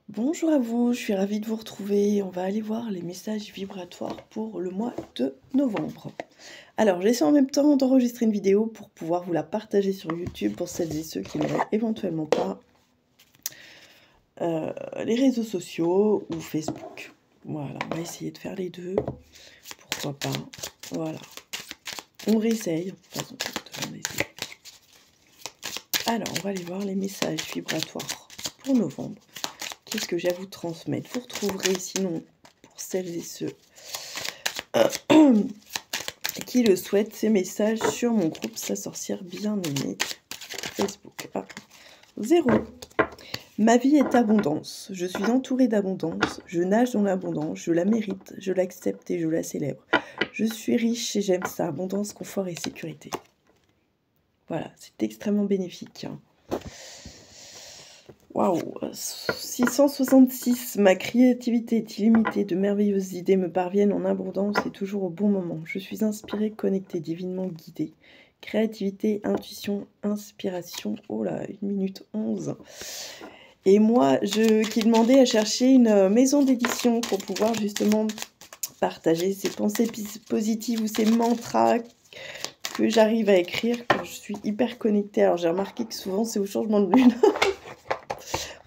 Bonjour à vous, je suis ravie de vous retrouver. On va aller voir les messages vibratoires pour le mois de novembre. Alors, j'essaie en même temps d'enregistrer une vidéo pour pouvoir vous la partager sur YouTube pour celles et ceux qui n'auraient éventuellement pas les réseaux sociaux ou Facebook. Voilà, on va essayer de faire les deux. Pourquoi pas. Voilà. On réessaye. On essaye. Alors, on va aller voir les messages vibratoires pour novembre. Qu'est-ce que j'ai à vous transmettre? Vous retrouverez sinon, pour celles et ceux qui le souhaitent, ces messages sur mon groupe Sa sorcière bien-aimée Facebook. 0. Ma vie est abondance. Je suis entourée d'abondance. Je nage dans l'abondance. Je la mérite. Je l'accepte et je la célèbre. Je suis riche et j'aime ça. Abondance, confort et sécurité. Voilà, c'est extrêmement bénéfique. Waouh, 666, ma créativité est illimitée, de merveilleuses idées me parviennent en abondance et toujours au bon moment. Je suis inspirée, connectée, divinement guidée. Créativité, intuition, inspiration. Oh là, 1 minute 11. Et moi, qui demandais à chercher une maison d'édition pour pouvoir justement partager ces pensées positives ou ces mantras que j'arrive à écrire quand je suis hyper connectée. Alors j'ai remarqué que souvent c'est au changement de lune.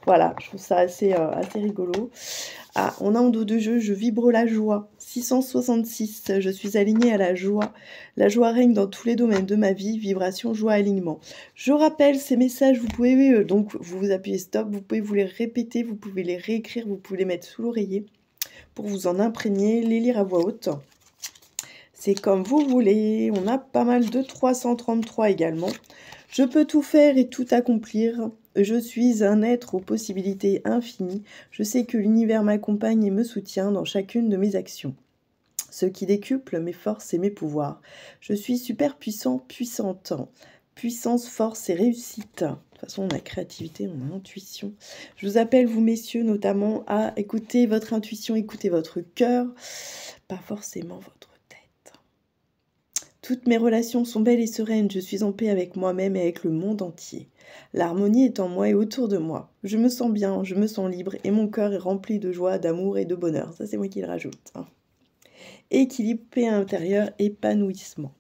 Voilà, je trouve ça assez rigolo. Ah, on a en dos de jeu, je vibre la joie. 666, je suis alignée à la joie. La joie règne dans tous les domaines de ma vie. Vibration, joie, alignement. Je rappelle ces messages, vous pouvez donc vous appuyez stop, vous pouvez vous les répéter, vous pouvez les réécrire, vous pouvez les mettre sous l'oreiller pour vous en imprégner, les lire à voix haute. C'est comme vous voulez. On a pas mal de 333 également. Je peux tout faire et tout accomplir. Je suis un être aux possibilités infinies. Je sais que l'univers m'accompagne et me soutient dans chacune de mes actions, ce qui décuple mes forces et mes pouvoirs. Je suis super puissant, puissante. Puissance, force et réussite. De toute façon, on a créativité, on a intuition. Je vous appelle, vous messieurs, notamment à écouter votre intuition, écouter votre cœur, pas forcément votre tête. Toutes mes relations sont belles et sereines, je suis en paix avec moi-même et avec le monde entier. L'harmonie est en moi et autour de moi. Je me sens bien, je me sens libre et mon cœur est rempli de joie, d'amour et de bonheur. Ça, c'est moi qui le rajoute. Équilibre, paix intérieur, épanouissement.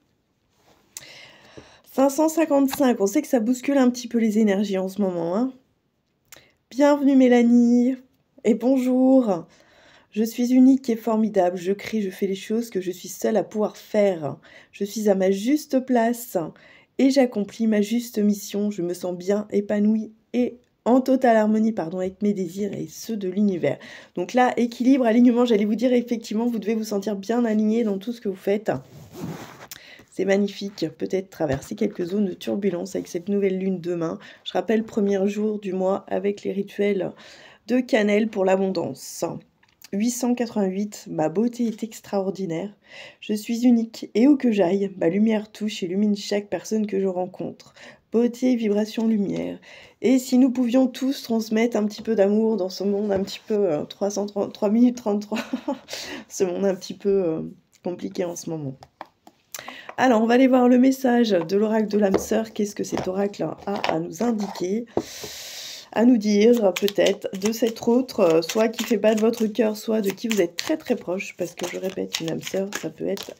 555, on sait que ça bouscule un petit peu les énergies en ce moment. Bienvenue Mélanie et bonjour. Je suis unique et formidable, je crée, je fais les choses que je suis seule à pouvoir faire. Je suis à ma juste place et j'accomplis ma juste mission. Je me sens bien épanouie et en totale harmonie avec mes désirs et ceux de l'univers. Donc là, équilibre, alignement, j'allais vous dire effectivement, vous devez vous sentir bien aligné dans tout ce que vous faites. C'est magnifique, peut-être traverser quelques zones de turbulence avec cette nouvelle lune demain. Je rappelle, premier jour du mois avec les rituels de cannelle pour l'abondance. 888, ma beauté est extraordinaire. Je suis unique et où que j'aille, ma lumière touche et illumine chaque personne que je rencontre. Beauté, vibration, lumière. Et si nous pouvions tous transmettre un petit peu d'amour dans ce monde un petit peu 3 minutes 33, ce monde un petit peu compliqué en ce moment. Alors, on va aller voir le message de l'oracle de l'âme sœur. Qu'est-ce que cet oracle a à nous indiquer, à nous dire peut-être de cet autre, soit qui fait battre votre cœur, soit de qui vous êtes très très proche, parce que je répète, une âme sœur, ça peut être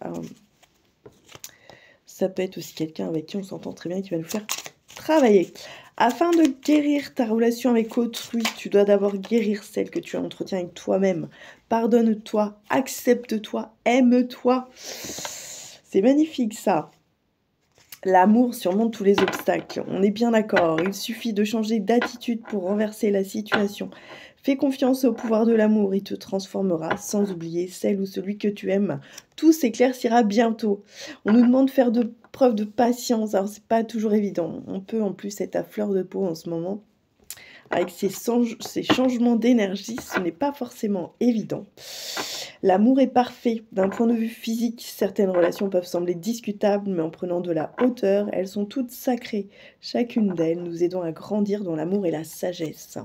aussi quelqu'un avec qui on s'entend très bien, qui va nous faire travailler. Afin de guérir ta relation avec autrui, tu dois d'abord guérir celle que tu entretiens avec toi-même. Pardonne-toi, accepte-toi, aime-toi. C'est magnifique ça. L'amour surmonte tous les obstacles, on est bien d'accord. Il suffit de changer d'attitude pour renverser la situation. Fais confiance au pouvoir de l'amour, il te transformera, sans oublier celle ou celui que tu aimes. Tout s'éclaircira bientôt. On nous demande de faire preuve de patience, alors c'est pas toujours évident. On peut en plus être à fleur de peau en ce moment. Avec ces changements d'énergie, ce n'est pas forcément évident. L'amour est parfait. D'un point de vue physique, certaines relations peuvent sembler discutables, mais en prenant de la hauteur, elles sont toutes sacrées. Chacune d'elles nous aidant à grandir dans l'amour et la sagesse.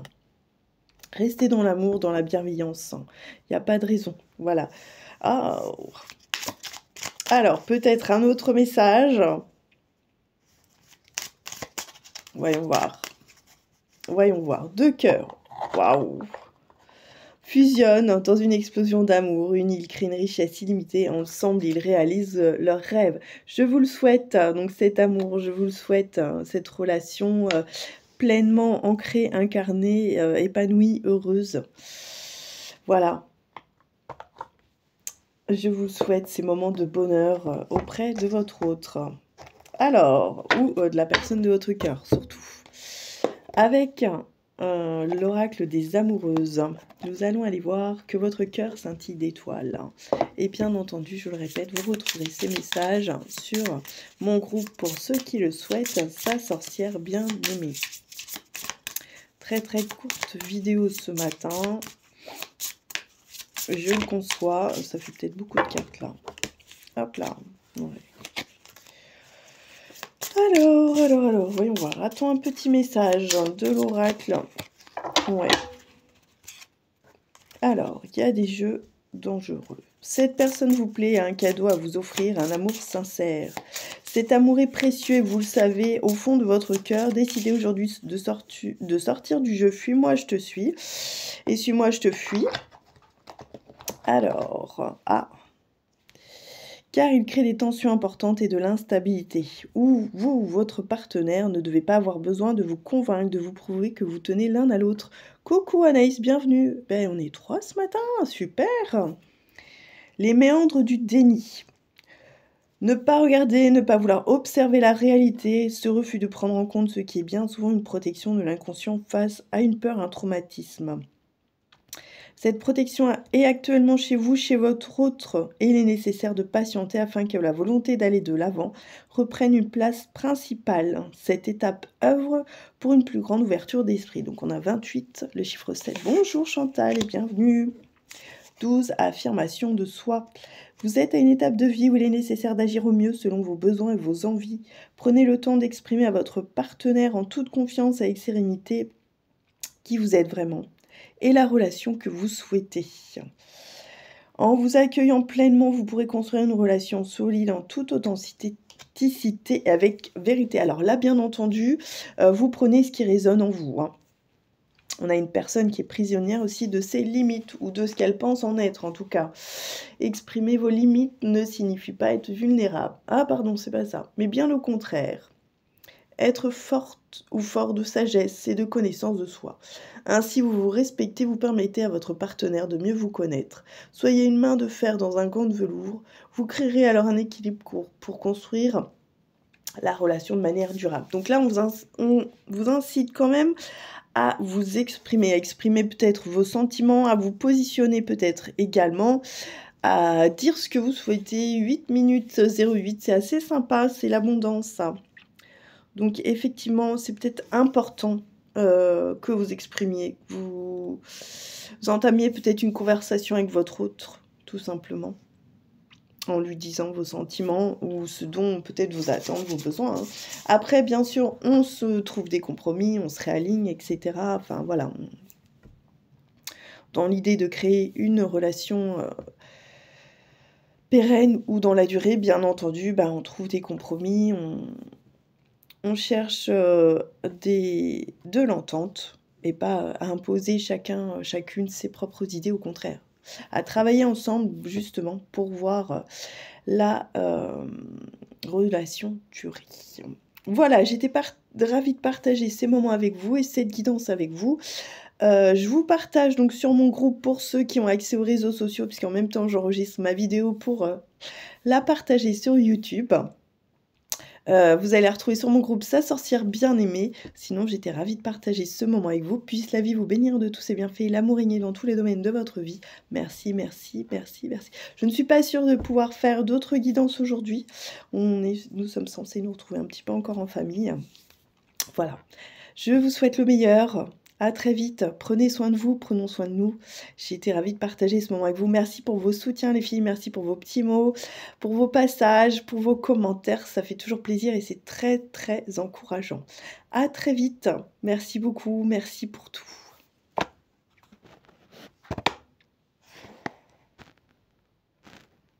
Restez dans l'amour, dans la bienveillance. Il n'y a pas de raison. Voilà. Oh. Alors, peut-être un autre message. Voyons voir. Voyons voir. 2 cœurs. Waouh. fusionnent dans une explosion d'amour. Unis, ils créent une richesse illimitée. Ensemble, ils réalisent leurs rêves. Je vous le souhaite, donc cet amour, je vous le souhaite, cette relation pleinement ancrée, incarnée, épanouie, heureuse. Voilà. Je vous souhaite ces moments de bonheur auprès de votre autre. Alors, ou de la personne de votre cœur, surtout. Avec l'oracle des amoureuses, nous allons aller voir que votre cœur scintille d'étoiles. Et bien entendu, je le répète, vous retrouverez ces messages sur mon groupe pour ceux qui le souhaitent, sa sorcière bien-aimée. Très très courte vidéo ce matin. Je le conçois, ça fait peut-être beaucoup de cartes là. Hop là. Ouais. Alors, voyons voir. A-t-on un petit message de l'oracle? Ouais. Alors, il y a des jeux dangereux. Cette personne vous plaît, a un cadeau à vous offrir, un amour sincère. Cet amour est précieux et vous le savez, au fond de votre cœur, décidez aujourd'hui de sortir du jeu « Fuis-moi, je te suis » et « Suis-moi, je te fuis ». Alors, car il crée des tensions importantes et de l'instabilité, où vous ou votre partenaire ne devez pas avoir besoin de vous convaincre, de vous prouver que vous tenez l'un à l'autre. Coucou Anaïs, bienvenue. Ben, on est 3 ce matin, super. Les méandres du déni. Ne pas regarder, ne pas vouloir observer la réalité, ce refus de prendre en compte ce qui est bien souvent une protection de l'inconscient face à une peur, un traumatisme. Cette protection est actuellement chez vous, chez votre autre, et il est nécessaire de patienter afin que la volonté d'aller de l'avant reprenne une place principale. Cette étape œuvre pour une plus grande ouverture d'esprit. Donc on a 28, le chiffre 7. Bonjour Chantal et bienvenue. 12, affirmation de soi. Vous êtes à une étape de vie où il est nécessaire d'agir au mieux selon vos besoins et vos envies. Prenez le temps d'exprimer à votre partenaire en toute confiance et avec sérénité qui vous êtes vraiment et la relation que vous souhaitez. En vous accueillant pleinement, vous pourrez construire une relation solide en toute authenticité et avec vérité. Alors là, bien entendu, vous prenez ce qui résonne en vous. On a une personne qui est prisonnière aussi de ses limites, ou de ce qu'elle pense en être en tout cas. Exprimer vos limites ne signifie pas être vulnérable. Ah pardon, c'est pas ça. Mais bien le contraire. Être forte ou fort de sagesse et de connaissance de soi. Ainsi, vous vous respectez, vous permettez à votre partenaire de mieux vous connaître. Soyez une main de fer dans un gant de velours. Vous créerez alors un équilibre pour construire la relation de manière durable. Donc là, on vous incite quand même à vous exprimer, à exprimer peut-être vos sentiments, à vous positionner peut-être également, à dire ce que vous souhaitez. 8 minutes 08, c'est assez sympa, c'est l'abondance, ça. Donc effectivement, c'est peut-être important que vous exprimiez, que vous entamiez peut-être une conversation avec votre autre, tout simplement, en lui disant vos sentiments ou ce dont peut-être vous attendent, vos besoins. Après, bien sûr, on se trouve des compromis, on se réaligne, etc. Enfin, voilà. Dans l'idée de créer une relation pérenne ou dans la durée, bien entendu, on trouve des compromis, on cherche de l'entente et pas à imposer chacune ses propres idées, au contraire. À travailler ensemble, justement, pour voir la relation durée. Voilà, j'étais ravie de partager ces moments avec vous et cette guidance avec vous. Je vous partage donc sur mon groupe pour ceux qui ont accès aux réseaux sociaux, puisqu'en même temps, j'enregistre ma vidéo pour la partager sur YouTube. Vous allez la retrouver sur mon groupe Sa sorcière bien-aimée. Sinon, j'étais ravie de partager ce moment avec vous. Puisse la vie vous bénir de tous ses bienfaits, l'amour régner dans tous les domaines de votre vie. Merci, merci, merci, merci. Je ne suis pas sûre de pouvoir faire d'autres guidances aujourd'hui. Nous sommes censés nous retrouver un petit peu encore en famille. Voilà. Je vous souhaite le meilleur. À très vite, prenez soin de vous, prenons soin de nous. J'ai été ravie de partager ce moment avec vous. Merci pour vos soutiens les filles, merci pour vos petits mots, pour vos passages, pour vos commentaires. Ça fait toujours plaisir et c'est très très encourageant. À très vite, merci beaucoup, merci pour tout.